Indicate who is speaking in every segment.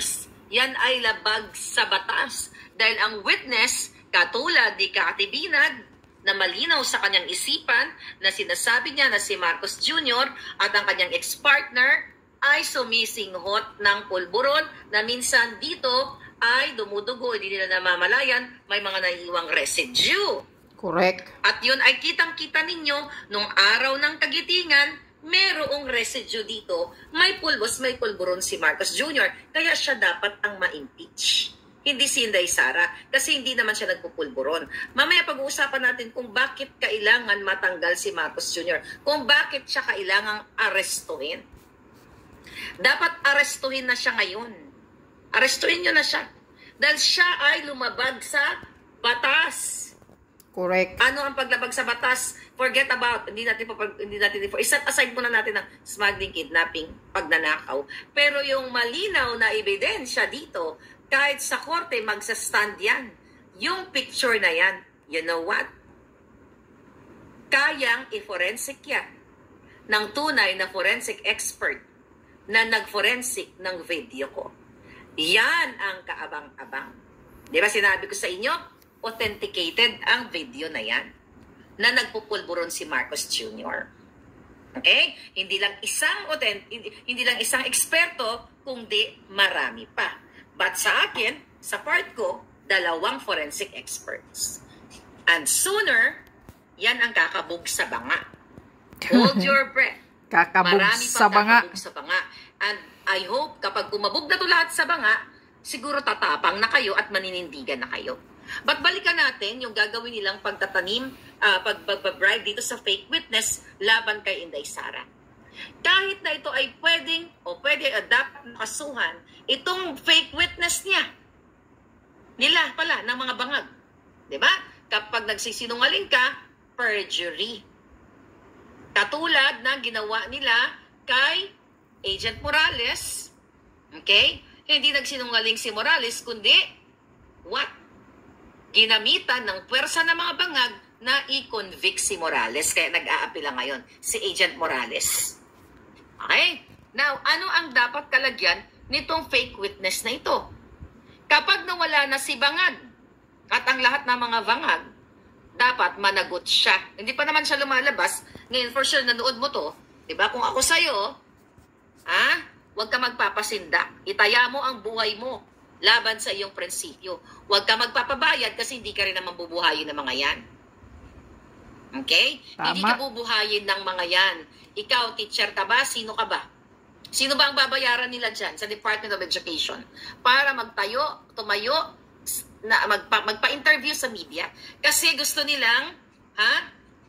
Speaker 1: course, yan ay labag sa batas. Dahil ang witness, katulad ni Cathy Binag, na malinaw sa kanyang isipan na sinasabi niya na si Marcos Jr. at ang kanyang ex-partner ay sumisinghot ng pulburon na minsan dito ay dumudugo, hindi nila namamalayan, may mga naiiwang residue.
Speaker 2: Correct.
Speaker 1: At yun ay kitang-kita ninyo nung araw ng kagitingan, merong residue dito, may pulbos, may pulburon si Marcos Jr. Kaya siya dapat ang ma-impeach. Hindi si Inday Sara kasi hindi naman siya nagpupulburon. Mamaya pag-uusapan natin kung bakit kailangan matanggal si Marcos Jr. Kung bakit siya kailangang arestuhin. Dapat arestuhin na siya ngayon. Arestuhin nyo na siya. Dahil siya ay lumabag sa batas.
Speaker 2: Correct.
Speaker 1: Ano ang paglabag sa batas? Forget about, hindi natin iset aside muna natin ang smuggling, kidnapping, pagnanakaw. Pero yung malinaw na ebidensya dito, kahit sa korte, magsastand yan. Yung picture na yan, you know what? Kayang i-forensic yan ng tunay na forensic expert na nag-forensic ng video ko. Yan ang kaabang-abang. Di ba sinabi ko sa inyo, authenticated ang video na yan na nagpupulburon si Marcos Jr. Okay? Hindi lang isang eksperto, kundi marami pa. But sa akin, sa part ko, 2 forensic experts. And sooner, yan ang kakabog sa banga. Hold your breath.
Speaker 2: Kakabog
Speaker 1: Marami
Speaker 2: sa
Speaker 1: pang
Speaker 2: banga.
Speaker 1: kakabog sa banga. And I hope kapag kumabog na ito lahat sa banga, siguro tatapang na kayo at maninindigan na kayo. But balikan natin yung gagawin nilang pagtatanim, pag-bribe dito sa fake witness laban kay Inday Sara. Kahit na ito ay pwede adapt na kasuhan, itong fake witness nila pala ng mga bangag. Diba? Kapag nagsisinungaling ka, perjury. Katulad na ginawa nila kay Agent Morales, okay? Hindi nagsinungaling si Morales, kundi what? Ginamitan ng puwersa ng mga bangag na i-convict si Morales. Kaya nag-aapila ngayon si Agent Morales. Okay? Now, ano ang dapat kalagyan nitong fake witness na ito? Kapag nawala na si bangag at ang lahat ng mga bangag, dapat managot siya. Hindi pa naman siya lumalabas. Ngayon, for sure, nanood mo to. Diba? Kung ako sa'yo, huwag ka magpapasindak. Itaya mo ang buhay mo laban sa iyong prinsipyo. Huwag ka magpapabayad kasi hindi ka rin naman bubuhayin ng mga yan. Okay?
Speaker 2: Tama.
Speaker 1: Hindi ka bubuhayin ng mga yan. Ikaw, teacher ka ba? Sino ka ba? Sino ba ang babayaran nila dyan sa Department of Education? Para tumayo, na magpa-interview sa media. Kasi gusto nilang,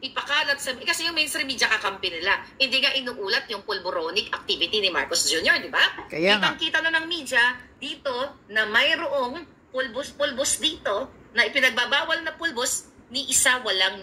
Speaker 1: ipakalat sa, kasi yung mainstream media kakampi nila. Hindi nga inuulat yung pulboronic activity ni Marcos Jr., di ba? Kitang-kita na ng media dito na mayroong pulbos dito na ipinagbabawal na pulbos ni isa walang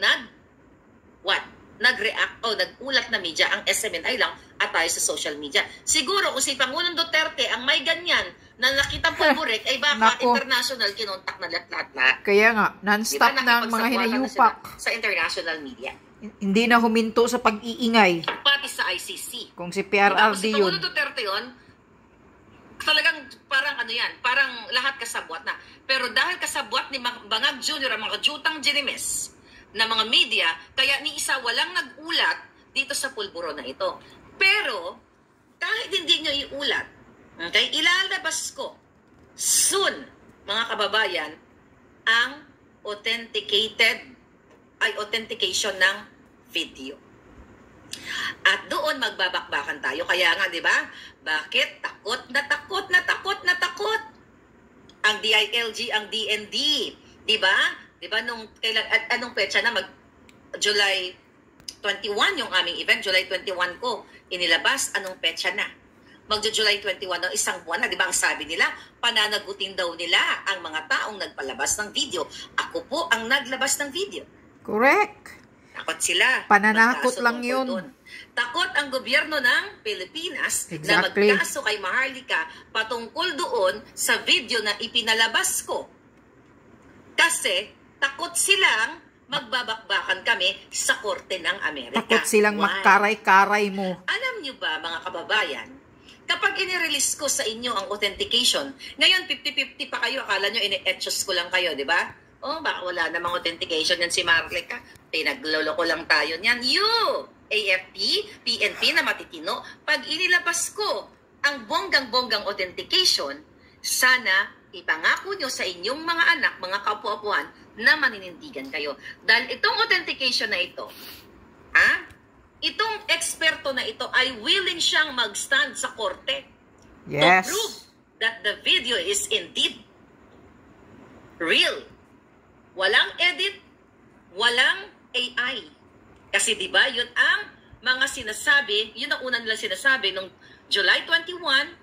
Speaker 1: nag-react o nag-ulat na media, ang SMNI lang at tayo sa social media. Siguro kung si Pangulong Duterte ang may ganyan na nakitang pulborek, ay baka international kinontak na lahat.
Speaker 2: Kaya nga, non-stop ng mga hinayupak
Speaker 1: sa international media.
Speaker 2: Hindi na huminto sa pag-iingay.
Speaker 1: Pati sa ICC.
Speaker 2: Kung si PRRD
Speaker 1: si
Speaker 2: yun.
Speaker 1: Pangulong Duterte yun, talagang parang parang lahat kasabwat na. Pero dahil kasabwat ni Bangag Jr. ang mga jutang jinimes na mga media, kaya ni isa walang nag-ulat dito sa pulburo na ito. Pero, kahit hindi nyo iulat, okay, ilalabas ko soon, mga kababayan, ang authentication ng video. At doon magbabakbakan tayo. Kaya nga, di ba? Bakit? Takot ang DILG, ang DND. Di ba? Di ba? Anong petsa na? July 21 yung aming event. July 21 ko inilabas. Anong petsa na? Magjo-July 21 ng isang buwan na. Di ba ang sabi nila? Pananagutin daw nila ang mga taong nagpalabas ng video. Ako po ang naglabas ng video.
Speaker 2: Correct.
Speaker 1: Takot sila.
Speaker 2: Pananakot lang yun.
Speaker 1: Doon. Takot ang gobyerno ng Pilipinas na
Speaker 2: Exactly.
Speaker 1: magkaso kay Maharlika patungkol doon sa video na ipinalabas ko. Kasi takot silang magbabakbakan kami sa Korte ng Amerika.
Speaker 2: Takot silang
Speaker 1: Why?
Speaker 2: magkaray-karay mo.
Speaker 1: Alam niyo ba, mga kababayan, kapag inirelease ko sa inyo ang authentication, ngayon 50-50 pa kayo, akala nyo ini-etchos ko lang kayo, di ba? Oh, baka wala namang authentication yan si Marlica. Pinagloloko lang tayo niyan. AFP, PNP na matitino, pag inilabas ko ang bonggang-bonggang authentication, sana ipangako nyo sa inyong mga anak, mga kapwa-apuhan, na maninindigan kayo. Dahil itong authentication na ito, itong eksperto na ito ay willing siyang mag-stand sa korte
Speaker 2: Yes.
Speaker 1: to prove that the video is indeed real. Walang edit, walang AI. Kasi 'di ba, 'yun ang mga sinasabi, 'yun ang una nila sinasabi nung July 21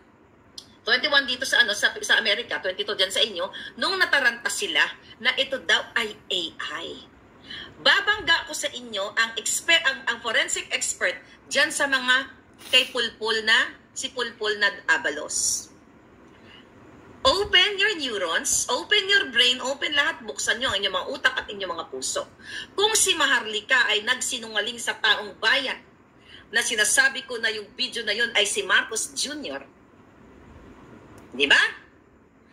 Speaker 1: dito sa sa Amerika, 22 diyan sa inyo, nung nataranta sila na ito daw ay AI. Babangga ko sa inyo ang forensic expert diyan sa mga kay si Pulpul na Abalos. Open your neurons, open your brain, open lahat, buksan nyo ang inyong mga utak at inyong mga puso. Kung si Maharlika ay nagsinungaling sa taong bayan na sinasabi ko na yung video na yun ay si Marcos Jr., di ba?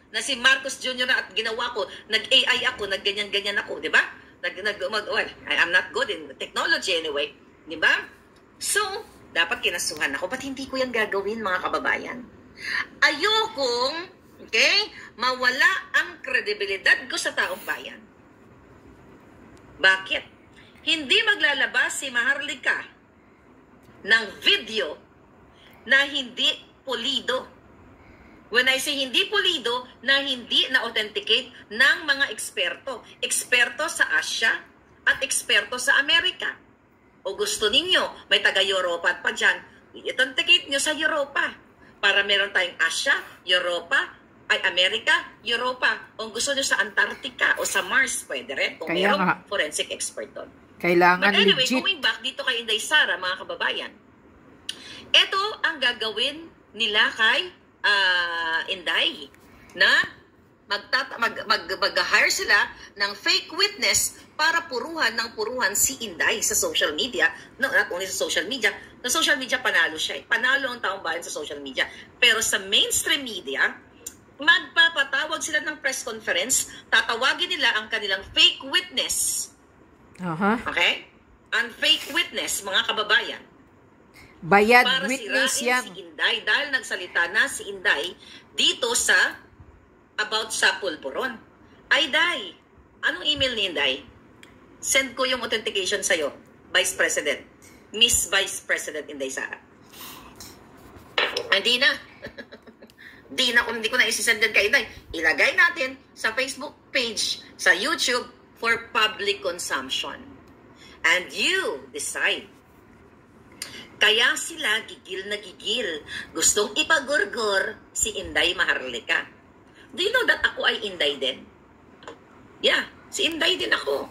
Speaker 1: Na si Marcos Jr. na at ginawa ko, nag-AI ako, nag-ganyan-ganyan ako, di ba? Well, I'm not good in technology anyway, di ba? So, dapat kinasuhan ako. Ba't hindi ko yan gagawin, mga kababayan? Ayokong mawala ang kredibilidad ko sa taong bayan. Bakit? Hindi maglalabas si Maharlika ng video na hindi pulido. When I say hindi pulido, na hindi na-authenticate ng mga eksperto. Eksperto sa Asia at eksperto sa Amerika. O gusto ninyo, may taga-Europa pa dyan, i-authenticate nyo sa Europa. Para meron tayong Asia, Europa, ay Amerika, Europa. Kung gusto nyo sa Antarctica o sa Mars, pwede rin. Kung
Speaker 2: Kaya
Speaker 1: merong
Speaker 2: nga.
Speaker 1: forensic expert doon.
Speaker 2: Kailangan
Speaker 1: But anyway,
Speaker 2: legit.
Speaker 1: going back dito kay Inday Sara, mga kababayan, ito ang gagawin nila kay Inday, na mag-hire sila ng fake witness para puruhan si Inday sa social media. No, not only sa social media. Sa social media, panalo siya. Panalo ang taong bayan sa social media. Pero sa mainstream media, magpapatawag sila ng press conference, tatawagin nila ang kanilang fake witness. Okay? Ang fake witness, mga kababayan.
Speaker 2: Bayad
Speaker 1: Para
Speaker 2: witness
Speaker 1: sirain
Speaker 2: yan.
Speaker 1: si Inday dahil nagsalita na si Inday dito about sa pulburon. Ay, Day, anong email ni Inday? Send ko yung authentication sa'yo, Vice President. Miss Vice President Inday Sara. Hindi na. Hindi ko na isi-send din kay Inday. Ilagay natin sa Facebook page, sa YouTube, for public consumption. And you decide. Kaya sila gigil na gigil. Gustong ipagorgor si Inday Maharlika. Do you know that ako ay Inday din? Yeah, si Inday din ako.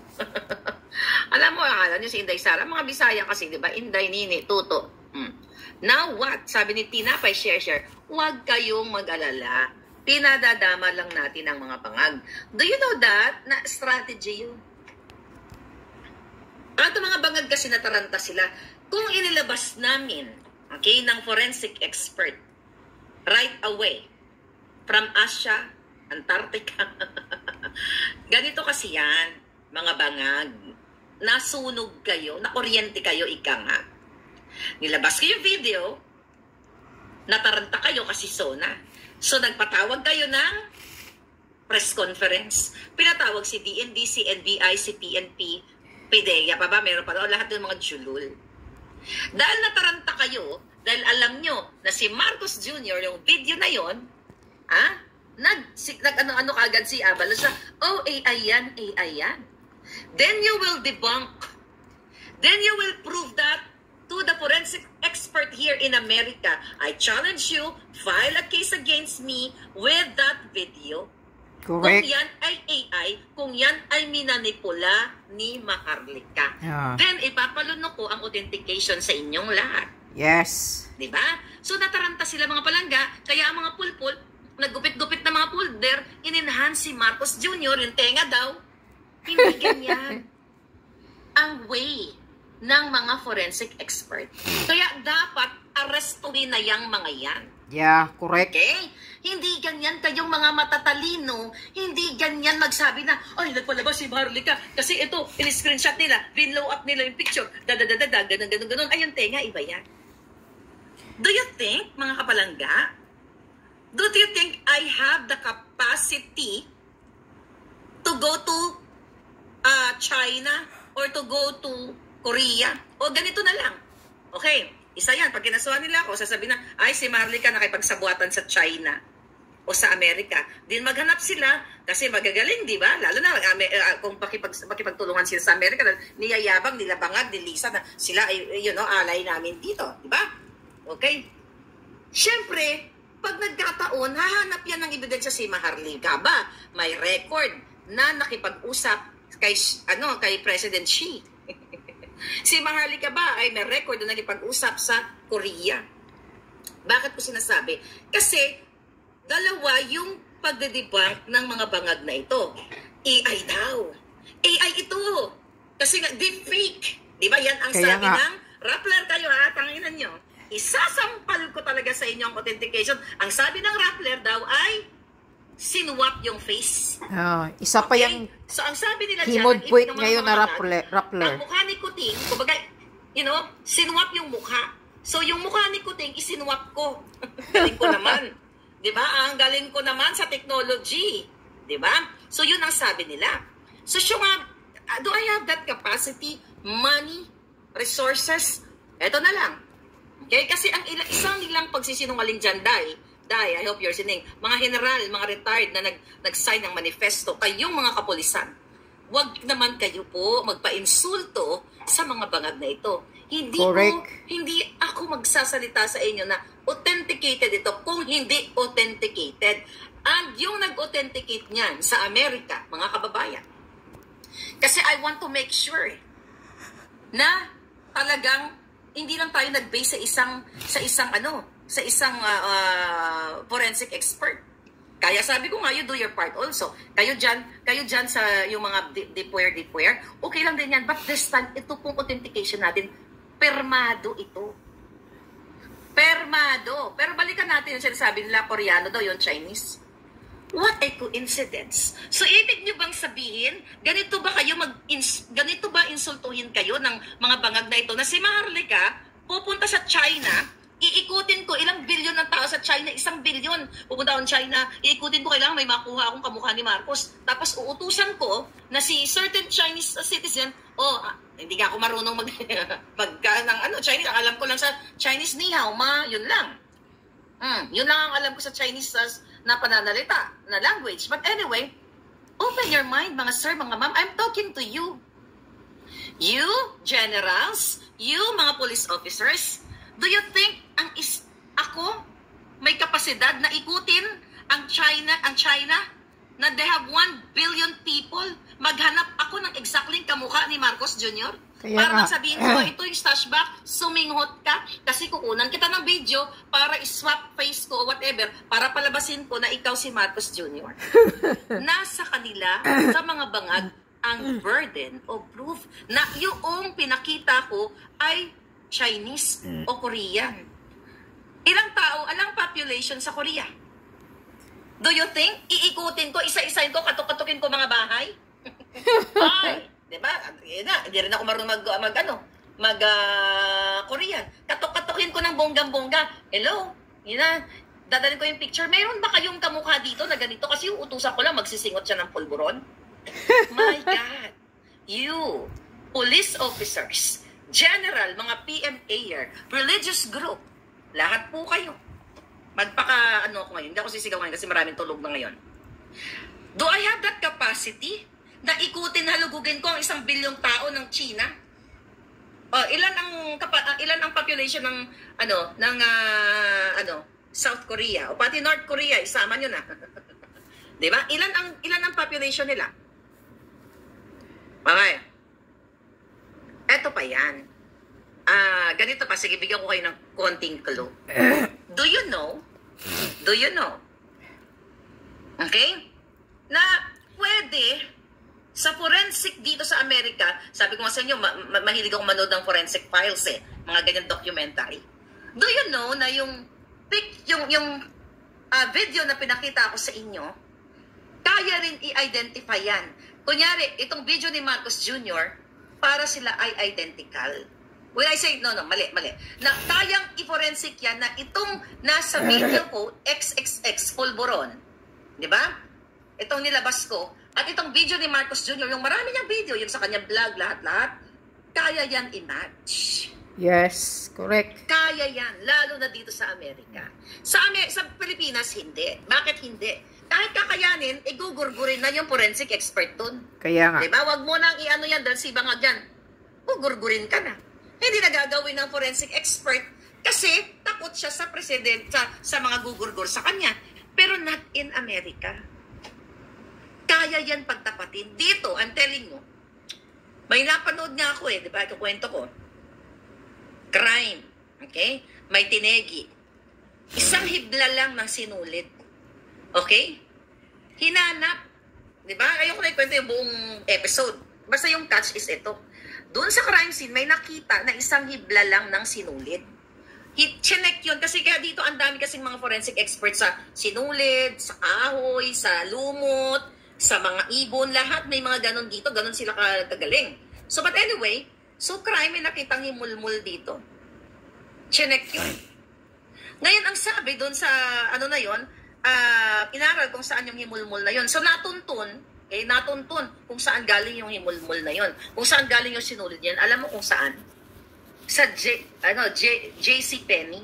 Speaker 1: Alam mo, akala nyo si Inday Sara, mga Bisaya kasi, di ba? Inday, Nini, Tuto. Now what? Sabi ni Tina, share. Huwag kayong mag-alala. Pinadadama lang natin ang mga pangag. Do you know that? Na strategy yun. At mga bangag kasi nataranta sila. Kung inilabas namin, ng forensic expert, right away, from Asia, Antarctica, ganito kasi yan, mga bangag, nasunog kayo, nakuryente kayo, ika nga. Nilabas ko yung video, nataranta kayo kasi SONA. So, nagpatawag kayo ng press conference. Pinatawag si DND, si NBI, si PNP, PDEA pa ba? Meron pa daw lahat ng mga julul. Dahil nataranta kayo, dahil alam nyo na si Marcos Jr., yung video na yon, nag-ano kagad si Abalos na, oh, AI yan. Then you will debunk. Then you will prove that to the forensic expert here in America. I challenge you, file a case against me with that video.
Speaker 2: Correct.
Speaker 1: Kung yan ay AI, kung yan ay minanipula ni Maharlika.
Speaker 2: Yeah.
Speaker 1: Then ipapalunok ko ang authentication sa inyong lahat.
Speaker 2: Yes.
Speaker 1: Diba? So nataranta sila mga palangga, kaya ang mga pulpul, naggupit-gupit na mga pulder, in-enhance si Marcos Jr., yung tenga daw. Hindi ganyan ang way ng mga forensic expert. Kaya dapat arrestuhin na yung mga yan.
Speaker 2: Yeah, correct.
Speaker 1: Okay? Hindi ganyan kayong mga matatalino, hindi ganyan magsabi na, ay, nagpalabas si Maharlika kasi ito, in-screenshot nila, binlow up nila yung picture, ganun. Ayun, tenga, iba yan. Do you think, mga kapalangga, do you think I have the capacity to go to China or to go to Korea? O ganito na lang. Okay, isa yan. Pag kinasuhan nila ako, sasabihin na, ay, si Maharlika nakipagsabuatan sa China o sa Amerika. Din maghanap sila kasi magagaling, di ba? Lalo na kung makipagtulungan sila sa Amerika, niyayabang, nila Bangag, ni Lisa na sila ay, alay namin dito, di ba? Okay? Siyempre, pag nagkataon, hahanap yan ng ebidensya si Maharlika ba? May record na nakipag-usap kay President Xi. Si Maharlika ba ay may record na nakipag-usap sa Korea? Bakit ko sinasabi? Kasi dalawa yung pagdedebunk ng mga bangag na ito. AI daw. AI ito. Kasi nga, deepfake. Di ba? Yan ang
Speaker 2: Kaya
Speaker 1: sabi
Speaker 2: nga
Speaker 1: ng Rappler kayo ha, tanginan nyo. Isasampal ko talaga sa inyo ang authentication. Ang sabi ng Rappler daw ay sinwap yung face.
Speaker 2: Isa pa yung
Speaker 1: So, ang sabi nila
Speaker 2: himod-puwit
Speaker 1: ng mga
Speaker 2: ngayon na
Speaker 1: Rappler.
Speaker 2: Rappler.
Speaker 1: Ang mukha ni Kuting, kumbaga, sinwap yung mukha. So, yung mukha ni Kuting, isinwap ko. Galing ko naman. Diba? Ang galing ko naman sa technology. Diba? So, yun ang sabi nila. So, do I have that capacity, money, resources? Eto na lang. Okay? Kasi ang isang nilang pagsisinungaling dyan, I hope you're listening, mga general, mga retired na nag-sign ng manifesto, kayong mga kapulisan, wag naman kayo po magpa-insulto sa mga bangag na ito. Hindi ako magsasalita sa inyo na authenticated ito kung hindi authenticated. And yung nag-authenticate niyan sa Amerika, mga kababayan. Kasi I want to make sure na talagang hindi lang tayo nag-base sa isang forensic expert. Kaya sabi ko nga, you do your part also. Kayo dyan sa yung mga deepware, okay lang din yan. But this time, ito pong authentication natin, permado ito. Permado. Pero balikan natin yung sinasabi nila, Koreano daw, yung Chinese. What a coincidence. So, ibig nyo bang sabihin, ganito ba insultuhin kayo ng mga bangag na ito na si Maharlika pupunta sa China, iikutin ko ilang bilyon ng tao sa China, 1 bilyon. Pupunta akong China, iikutin ko, kailangan may makuha akong kamukha ni Marcos. Tapos uutusan ko na si certain Chinese citizen, hindi nga ako marunong Chinese. Ang alam ko lang sa Chinese ni hao ma, yun lang. Yun lang ang alam ko sa Chinese na pananalita, na language. But anyway, open your mind, mga sir, mga ma'am. I'm talking to you. You, generals, you, mga police officers, do you think ako may kapasidad na ikutin ang China na they have 1 billion people? Maghanap ako ng exactly kamukha ni Marcos Jr.? Para sabihin ko, ito yung stash back, suminghot ka, kasi kukunan kita ng video para iswap face ko o whatever, para palabasin ko na ikaw si Marcos Jr. Nasa kanila, sa mga bangag, ang burden of proof na yung pinakita ko ay Chinese o Korean. Ilang tao, alang population sa Korea? Do you think, iikutin ko, isa-isayin ko, katuk-katukin ko mga bahay? Ay, diba? Hindi rin ako marunong Korean. Katuk-katukin ko ng bonggang-bongga. Hello? Dadalhin ko yung picture. Mayroon ba kayong kamukha dito na ganito? Kasi yung utusan ko lang, magsisingot siya ng pulburon. My God. You, police officers, general, mga PMAer, religious group, lahat po kayo. Ako ngayon. Hindi ako sisigaw ngayon kasi maraming tulog na ngayon. Do I have that capacity na ikutin, halugugin ko ang 1 bilyong tao ng China? Ilan ang population ng South Korea o pati North Korea, isama nyo na. 'Di ba? Ilan ang population nila? Okay. Eto pa 'yan. Ganito pa, sige, bigyan ko kayo ng konting clue. Do you know? Okay? Na pwede sa forensic dito sa Amerika, sabi ko nga sa inyo, mahilig akong manood ng forensic files mga ganyan documentary. Do you know na yung video na pinakita ko sa inyo, kaya rin i-identify yan. Kunyari, itong video ni Marcos Jr., para sila ay identical. When I say, no, mali. Na kayang i-forensic yan na itong nasa video ko, XXX, Pulburon. Di ba? Itong nilabas ko. At itong video ni Marcos Jr., yung marami niyang video, yung sa kanyang vlog, lahat-lahat, kaya yan i-match.
Speaker 2: Yes, correct.
Speaker 1: Kaya yan, lalo na dito sa Amerika. Sa Pilipinas, hindi. Bakit hindi? Kahit kakayanin, igugurgurin na yung forensic expert dun.
Speaker 2: Kaya nga.
Speaker 1: Diba? Huwag mo nang i-ano yan, dahil si bangag yan. Gugurgurin ka na. Hindi na gagawin ng forensic expert kasi takot siya sa president, sa mga gugurgur sa kanya. Pero not in America. Kaya yan pagtapatin. Dito, I'm telling you, may napanood nga ako di ba? Ito kwento ko. Crime. Okay? May tinegi. Isang hibla lang ng sinulit. Okay? Hinanap. Di ba? Ayoko na ikwento yung buong episode. Basta yung catch is ito. Doon sa crime scene, may nakita na isang hibla lang ng sinulit. Chinek yun. Kasi kaya dito, ang dami kasing mga forensic experts sa sinulit, sa kahoy, sa lumot, sa mga ibon. Lahat may mga ganon dito. Ganon sila kagaling. So, but anyway, so crime, may nakitang himulmul dito. Chinek yun. Ngayon, ang sabi doon sa, ano na yun, inaral kung saan yung himulmul na yun. So, natuntun kung saan galing yung himulmul na yon, kung saan galing yung sinulit yan. Alam mo kung saan? Sa JC Penney.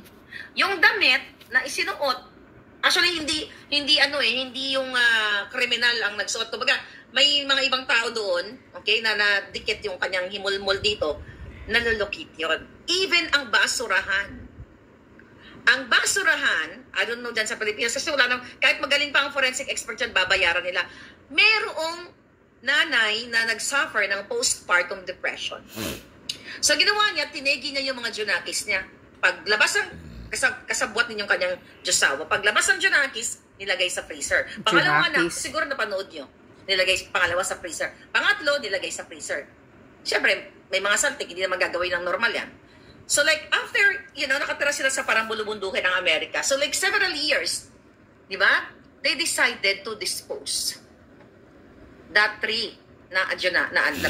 Speaker 1: Yung damit na isinuot, actually hindi yung kriminal ang nagsuot. Kumbaga, may mga ibang tao doon, okay, na nadikit yung kanyang himulmul dito, nalulukit yon. Even ang basurahan. Ang basurahan, I don't know dyan sa Pilipinas, kasi wala nang, kahit magaling pa ang forensic expert dyan, babayaran nila. Merong nanay na nag-suffer ng postpartum depression. So, ginawa niya, tinegi niya yung mga junakis niya. Paglabas ng, kasabwat ninyong kanyang Diyosawa, paglabas ng junakis, nilagay sa freezer. Pangalawa na, siguro napanood nyo, nilagay pangalawa sa freezer. Pangatlo, nilagay sa freezer. Siyempre, may mga saltik, hindi na magagawin ng normal yan. So like, after, nakatira sila sa parang bulubundukin ng Amerika. So like, several years, di ba? They decided to dispose that tree na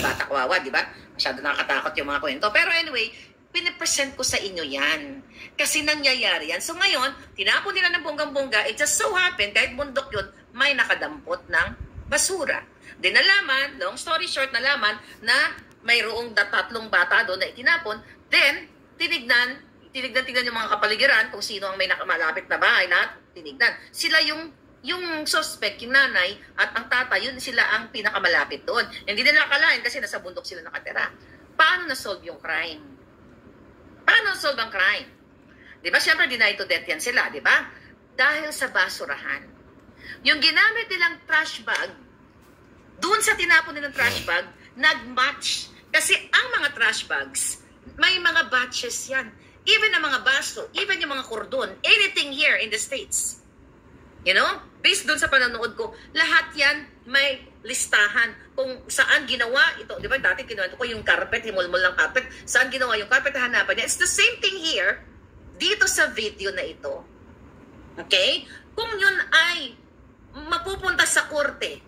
Speaker 1: bata kawawa, di ba? Masyado nakakatakot yung mga kwento. Pero anyway, pinipresent ko sa inyo yan. Kasi nangyayari yan. So ngayon, tinapon nila ng bonggang-bongga. It just so happened, kahit bundok yun, may nakadampot ng basura. Di nalaman, long story short, nalaman na mayroong tatlong bata doon na itinapon. Then, tinignan yung mga kapaligiran kung sino ang may nakamalapit na bahay, lahat tinignan. Sila yung suspect, yung nanay at ang tatay, yun sila ang pinakamalapit doon. Hindi nila akalain kasi nasa bundok sila nakatira. Paano na-solve yung crime? Paano na-solve ang crime? Di ba? Siyempre, deny to death yan sila, di ba? Dahil sa basurahan. Yung ginamit nilang trash bag, doon sa tinapon nilang trash bag, nag-match. Kasi ang mga trash bags, may mga batches yan. Even ang mga baso, even yung mga kordon, anything here in the States. Based doon sa panonood ko, lahat yan may listahan kung saan ginawa ito. Di ba, dati kinuwento ko yung carpet, himulmul ng carpet, saan ginawa yung carpet, hanapan niya. It's the same thing here, dito sa video na ito. Okay? Kung yun ay mapupunta sa korte,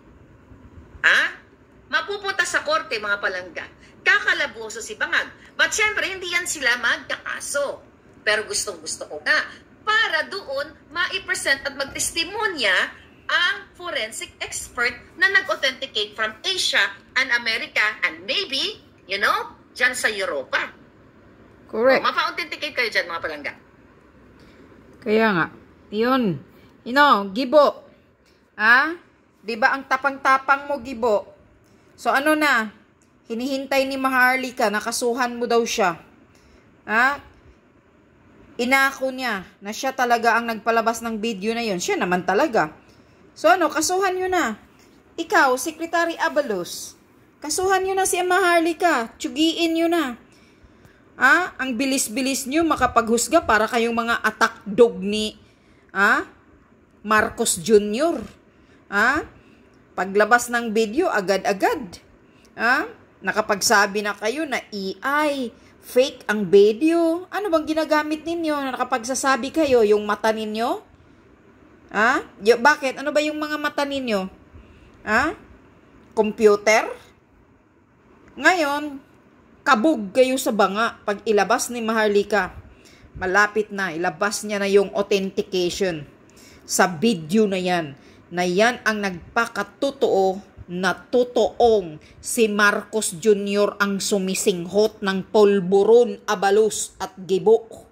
Speaker 1: mapupunta sa korte, mga palangga, kakalaboso si Bangag. But syempre, hindi yan sila magkakaso. Pero gustong-gusto ko nga, para doon ma-present at magtestimonya ang forensic expert na nag-authenticate from Asia and America and maybe, dyan sa Europa.
Speaker 2: Correct.
Speaker 1: Mapa-authenticate kayo dyan, mga palangga.
Speaker 2: Kaya nga. Yun. Gibo. Diba ang tapang-tapang mo, Gibo? So, ano na? Hinihintay ni Maharlika, nakasuhan mo daw siya. Inako niya na siya talaga ang nagpalabas ng video na yun. Siya naman talaga. So kasuhan nyo na. Ikaw, Secretary Abalos, kasuhan nyo na si Maharlika. Tsugiin nyo na. Ang bilis-bilis nyo makapaghusga para kayong mga attack dog ni Marcos Jr. Paglabas ng video, agad-agad. Nakapagsabi na kayo na AI, fake ang video. Ano bang ginagamit ninyo na nakapagsasabi kayo? Yung mata ninyo? Ha? Bakit? Ano ba yung mga mata ninyo? Ha? Computer? Ngayon, kabog kayo sa banga pag ilabas ni Maharlika. Malapit na, ilabas niya na yung authentication sa video na yan ang nagpakatotoo na totoong si Marcos Jr. ang sumisinghot ng Polvoron, Abalos at Gibok.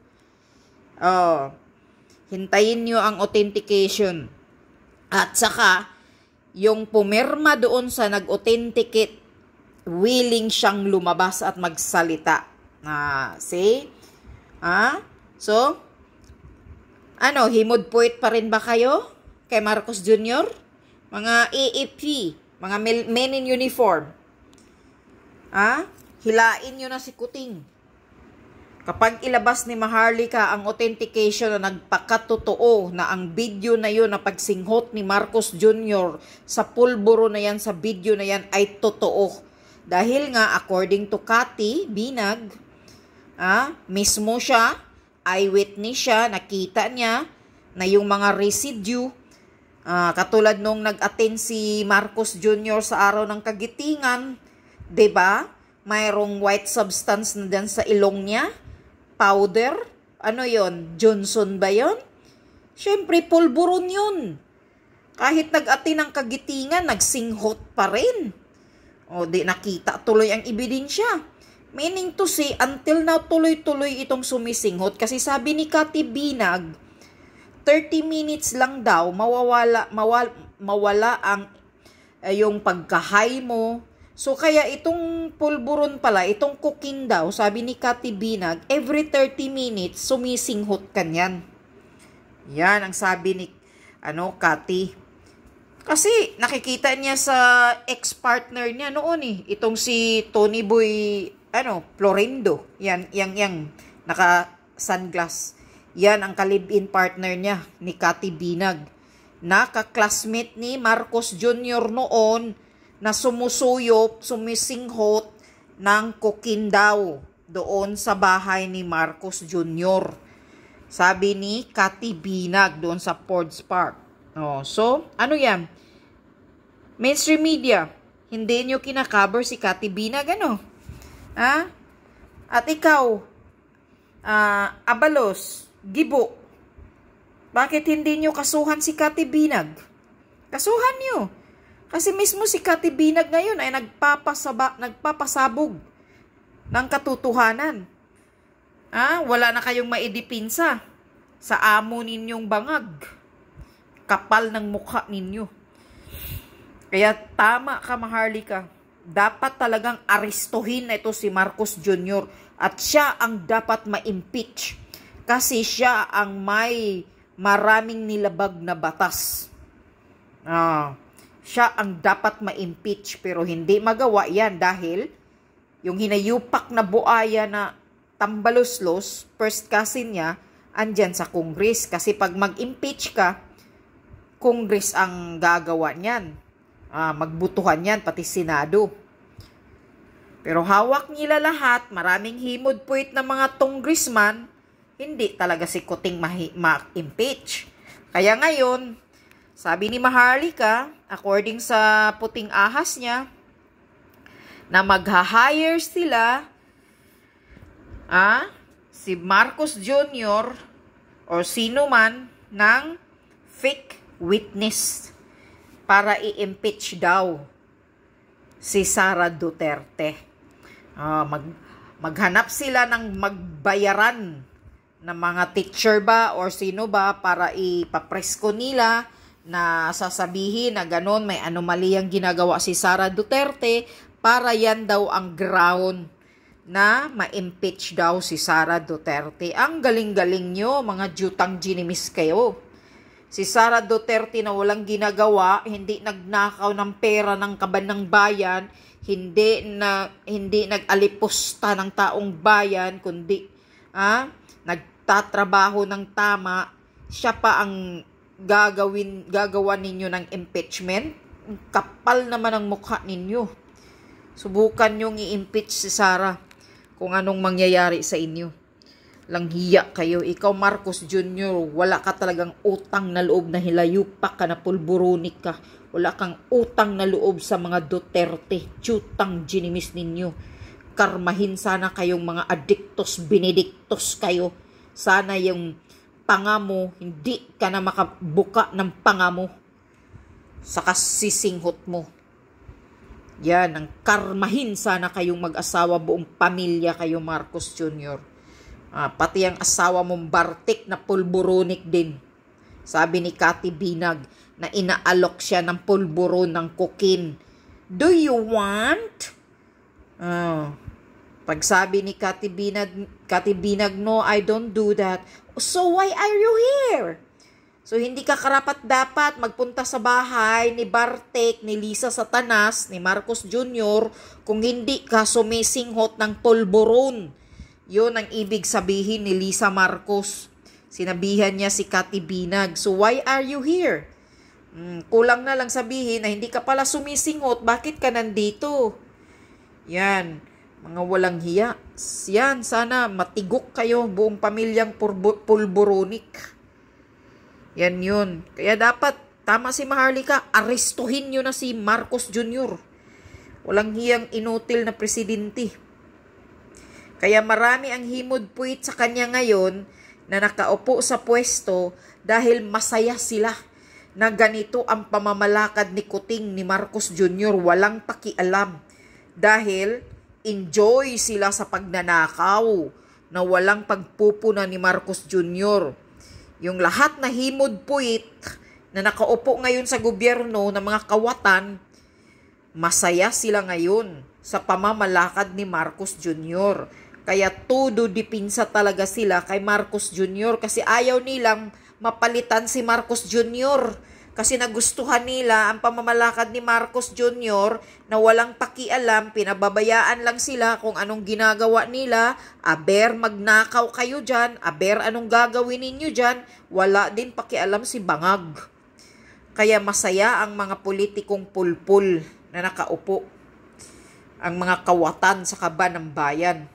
Speaker 2: Hintayin nyo ang authentication. At saka, yung pumirma doon sa nag-authenticate, willing siyang lumabas at magsalita. See? So, himod-puwit pa rin ba kayo kay Marcos Jr.? Mga AFP, mga men in uniform. Hilain nyo na si Kuting. Kapag ilabas ni Maharlika ang authentication na nagpakatotoo na ang video na yun na pagsinghot ni Marcos Jr. sa pulburo na yan, sa video na yan ay totoo. Dahil nga, according to Cathy Binag, mismo siya, eyewitness siya, nakita niya na yung mga residue, katulad nung nag-attend si Marcos Jr. sa araw ng Kagitingan, 'di ba? Mayroong white substance na dyan sa ilong niya, powder, ano yon? Johnson ba yon? Syempre, pulburon yun. Kahit nag-attend ng Kagitingan, nagsinghot pa rin. Di nakita tuloy ang ebidensya. Meaning to say, until now, tuloy-tuloy itong sumisinghot. Kasi sabi ni Cathy Binag, 30 minutes lang daw, mawala ang yung pagkahay mo. So, kaya itong pulburon pala, itong cooking daw, sabi ni Cathy Binag, every 30 minutes, sumisinghot kanyan. Yan ang sabi ni, Cathy. Kasi nakikita niya sa ex-partner niya noon itong si Tony Boy, Florindo. Yan, naka-sunglass. Yan ang kalib-in partner niya ni Cathy Binag. Naka-classmate ni Marcos Jr. noon na sumusuyop, sumisinghot ng kokin daw doon sa bahay ni Marcos Jr. Sabi ni Cathy Binag doon sa Fords Park. So, ano yan? Mainstream media, hindi nyo kinakover si Cathy Binag, At ikaw, Abalos, Gibo, bakit hindi nyo kasuhan si Cathy Binag? Kasuhan nyo. Kasi mismo si Cathy Binag ngayon ay nagpapasabog ng katotohanan. Wala na kayong maidipinsa sa amo ninyong bangag. Kapal ng mukha ninyo. Kaya tama ka, Maharlika. Dapat talagang arestuhin na ito si Marcos Jr. At siya ang dapat ma-impeach. Kasi siya ang may maraming nilabag na batas. Siya ang dapat ma-impeach. Pero hindi magawa yan dahil yung hinayupak na buaya na Tambaloslos, first cousin niya, andyan sa Congress. Kasi pag mag-impeach ka, Congress ang gagawa niyan. Magbutuhan yan, pati Senado. Pero hawak nila lahat, maraming himod-puwit na mga congressman, hindi talaga si Kuting ma-impeach. Kaya ngayon, sabi ni Maharlika, according sa puting ahas niya, na magha-hire sila si Marcos Jr. or sino man ng fake witness para i-impeach daw si Sara Duterte. Maghanap sila ng magbayaran ng mga teacher ba or sino ba para ipapresko nila na sasabihin na ganon may anomaly ang ginagawa si Sara Duterte para yan daw ang ground na ma-impeach daw si Sara Duterte. Ang galing-galing nyo, mga jutang ginimis kayo. Si Sara Duterte na walang ginagawa, hindi nagnakaw ng pera ng kabanang bayan, hindi nag-alipusta ng taong bayan, kundi nagtatrabaho ng tama, siya pa ang gagawa ninyo ng impeachment. Kapal naman ang mukha ninyo. Subukan nyong i-impeach si Sara. kung anong mangyayari sa inyo. Langhiya kayo. Ikaw, Marcos Jr., wala ka talagang utang na loob na hilayupak ka na pulburonik ka. Wala kang utang na loob sa mga Duterte. Tiyutang ginimis ninyo. Karmahin sana kayong mga adiktos, benediktos kayo. Sana yung panga mo, hindi ka na makabuka ng panga mo sa kasisinghot mo. Yan, ang karmahin sana kayong mag-asawa, buong pamilya kayo, Marcos Jr. Pati ang asawa mong Bartik na pulburonik din. Sabi ni Cathy Binag na inaalok siya ng pulburon ng cocaine. Do you want? Pag sabi ni Cathy Binag, no, I don't do that. So why are you here? So hindi ka karapat-dapat magpunta sa bahay ni Bartek, ni Lisa Satanas, ni Marcos Jr. kung hindi ka sumisinghot ng pulburon. Yun ang ibig sabihin ni Lisa Marcos. Sinabihan niya si Cathy Binag. So why are you here? Kulang na lang sabihin na hindi ka pala sumisinghot. Bakit ka nandito? Yan. Mga walang hiya. Yan. Sana matigok kayo buong pamilyang pulburonik. Yan yun. Kaya dapat, tama si Maharlika, arestuhin nyo na si Marcos Jr. Walang hiyang inutil na presidente. Kaya marami ang himod-puwit sa kanya ngayon na nakaupo sa pwesto dahil masaya sila na ganito ang pamamalakad ni Kuting ni Marcos Jr. Walang pakialam dahil enjoy sila sa pagnanakaw na walang pagpupuna ni Marcos Jr. Yung lahat na himod-puwit na nakaupo ngayon sa gobyerno ng mga kawatan, masaya sila ngayon sa pamamalakad ni Marcos Jr. Kaya todo dipinsa talaga sila kay Marcos Jr. kasi ayaw nilang mapalitan si Marcos Jr. Kasi nagustuhan nila ang pamamalakad ni Marcos Jr. na walang pakialam, pinababayaan lang sila kung anong ginagawa nila. Aber, magnakaw kayo dyan. Aber, anong gagawin ninyo dyan? Wala din pakialam si Bangag. Kaya masaya ang mga politikong pulpul na nakaupo. Ang mga kawatan sa kaban ng bayan.